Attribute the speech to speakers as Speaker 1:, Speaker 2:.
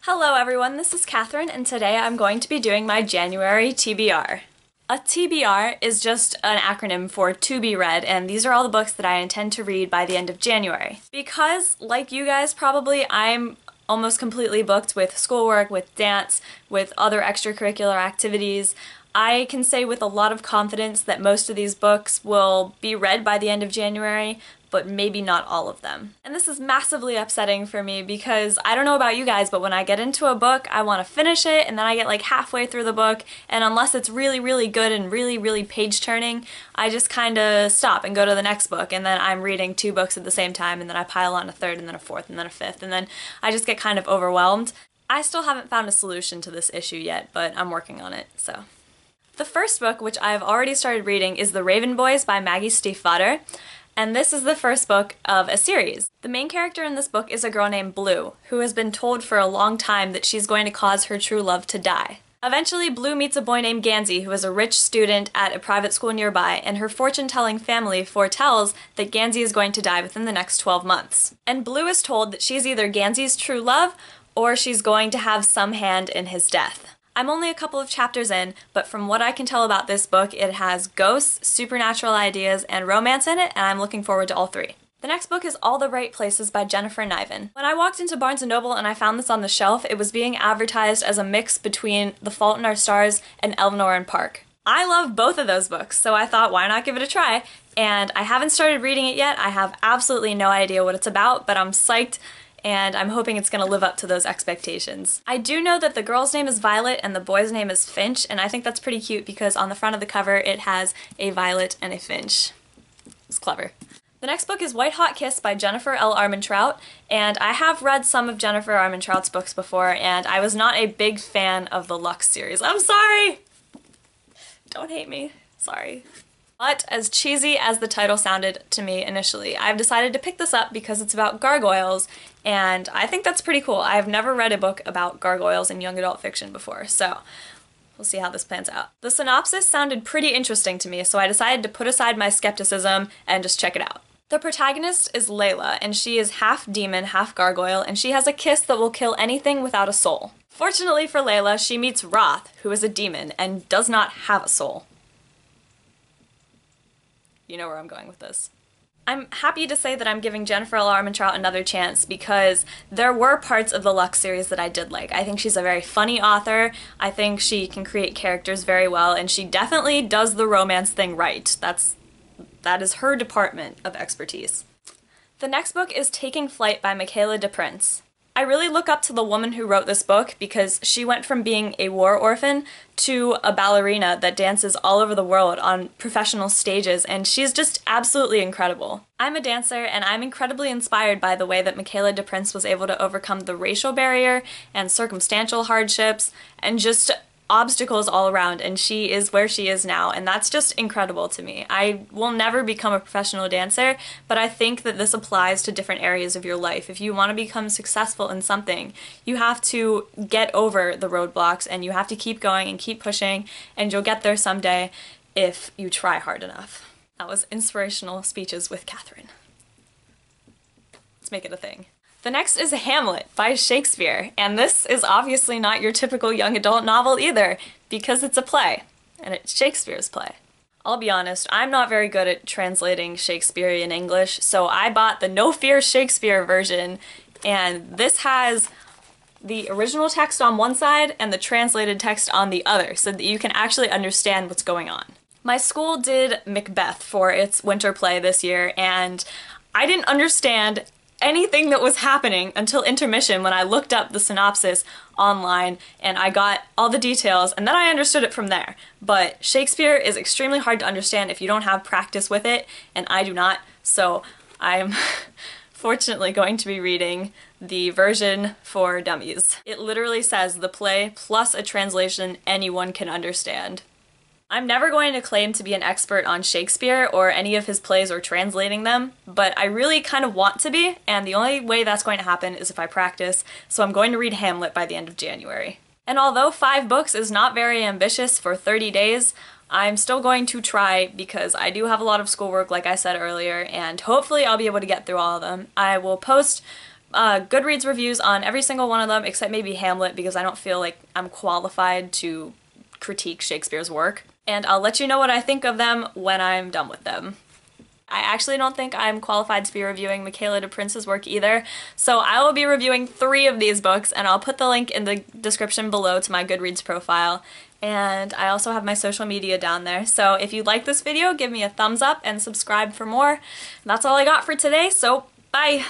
Speaker 1: Hello everyone, this is Catherine, and today I'm going to be doing my January TBR. A TBR is just an acronym for to be read, and these are all the books that I intend to read by the end of January. Because, like you guys probably, I'm almost completely booked with schoolwork, with dance, with other extracurricular activities. I can say with a lot of confidence that most of these books will be read by the end of January, but maybe not all of them. And this is massively upsetting for me because I don't know about you guys, but when I get into a book, I want to finish it, and then I get like halfway through the book, and unless it's really, really good and really, really page-turning, I just kind of stop and go to the next book, and then I'm reading two books at the same time, and then I pile on a third, and then a fourth, and then a fifth, and then I just get kind of overwhelmed. I still haven't found a solution to this issue yet, but I'm working on it, so. The first book, which I've already started reading, is The Raven Boys by Maggie Stiefvater. And this is the first book of a series. The main character in this book is a girl named Blue, who has been told for a long time that she's going to cause her true love to die. Eventually, Blue meets a boy named Gansey, who is a rich student at a private school nearby, and her fortune-telling family foretells that Gansey is going to die within the next 12 months. And Blue is told that she's either Gansey's true love, or she's going to have some hand in his death. I'm only a couple of chapters in, but from what I can tell about this book, it has ghosts, supernatural ideas, and romance in it, and I'm looking forward to all three. The next book is All the Right Places by Jennifer Niven. When I walked into Barnes & Noble and I found this on the shelf, it was being advertised as a mix between The Fault in Our Stars and Eleanor and Park. I love both of those books, so I thought, why not give it a try? And I haven't started reading it yet. I have absolutely no idea what it's about, but I'm psyched, and I'm hoping it's going to live up to those expectations. I do know that the girl's name is Violet and the boy's name is Finch, and I think that's pretty cute because on the front of the cover it has a violet and a finch. It's clever. The next book is White Hot Kiss by Jennifer L. Armentrout, and I have read some of Jennifer Armentrout's books before, and I was not a big fan of the Lux series. I'm sorry! Don't hate me. Sorry. But as cheesy as the title sounded to me initially, I've decided to pick this up because it's about gargoyles, and I think that's pretty cool. I've never read a book about gargoyles in young adult fiction before, so we'll see how this plans out. The synopsis sounded pretty interesting to me, so I decided to put aside my skepticism and just check it out. The protagonist is Layla, and she is half demon, half gargoyle, and she has a kiss that will kill anything without a soul. Fortunately for Layla, she meets Roth, who is a demon and does not have a soul. You know where I'm going with this. I'm happy to say that I'm giving Jennifer L. Armentrout another chance because there were parts of the Lux series that I did like. I think she's a very funny author, I think she can create characters very well, and she definitely does the romance thing right. That is her department of expertise. The next book is Taking Flight by Michaela de Prince. I really look up to the woman who wrote this book because she went from being a war orphan to a ballerina that dances all over the world on professional stages, and she's just absolutely incredible. I'm a dancer, and I'm incredibly inspired by the way that Michaela de Prince was able to overcome the racial barrier and circumstantial hardships and just obstacles all around, and she is where she is now, and that's just incredible to me. I will never become a professional dancer, but I think that this applies to different areas of your life. If you want to become successful in something, you have to get over the roadblocks, and you have to keep going and keep pushing, and you'll get there someday if you try hard enough. That was Inspirational Speeches with Catherine. Let's make it a thing. The next is Hamlet by Shakespeare, and this is obviously not your typical young adult novel either, because it's a play, and it's Shakespeare's play. I'll be honest, I'm not very good at translating Shakespearean English, so I bought the No-FEAR Shakespeare version, and this has the original text on one side and the translated text on the other, so that you can actually understand what's going on. My school did Macbeth for its winter play this year, and I didn't understand anything that was happening until intermission when I looked up the synopsis online and I got all the details, and then I understood it from there. But Shakespeare is extremely hard to understand if you don't have practice with it, and I do not, so I'm fortunately going to be reading the version for dummies. It literally says the play plus a translation anyone can understand. I'm never going to claim to be an expert on Shakespeare or any of his plays or translating them, but I really kind of want to be, and the only way that's going to happen is if I practice, so I'm going to read Hamlet by the end of January. And although 5 books is not very ambitious for 30 days, I'm still going to try because I do have a lot of schoolwork, like I said earlier, and hopefully I'll be able to get through all of them. I will post Goodreads reviews on every single one of them except maybe Hamlet, because I don't feel like I'm qualified to critique Shakespeare's work. And I'll let you know what I think of them when I'm done with them. I actually don't think I'm qualified to be reviewing Michaela de Prince's work either, so I will be reviewing 3 of these books, and I'll put the link in the description below to my Goodreads profile. And I also have my social media down there, so if you like this video, give me a thumbs up and subscribe for more. That's all I got for today, so bye!